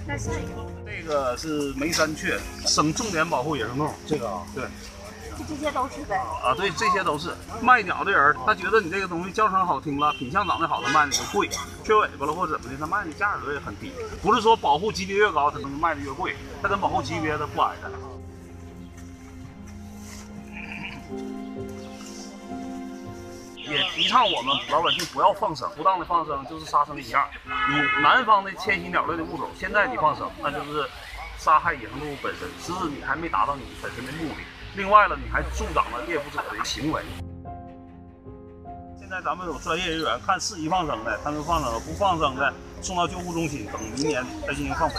那下一个，这个是梅山雀，省重点保护野生动物。这个啊，对。 这些都是呗。啊，对，这些都是卖鸟的人，他觉得你这个东西叫声好听了，品相长得好，他卖的就贵，缺尾巴了或者怎么的，他卖的价格也很低。不是说保护级别越高，他能卖的越贵，它跟保护级别的不挨着。也提倡我们老百姓不要放生，不当的放生就是杀生一样。你南方的迁徙鸟类的物种，现在你放生，那就是杀害野生动物本身，实质你还没达到你本身的目的。 另外呢，你还助长了猎捕者的行为。现在咱们有专业人员看适宜放生的，他们放生了；不放生的，送到救护中心，等明年再进行放回。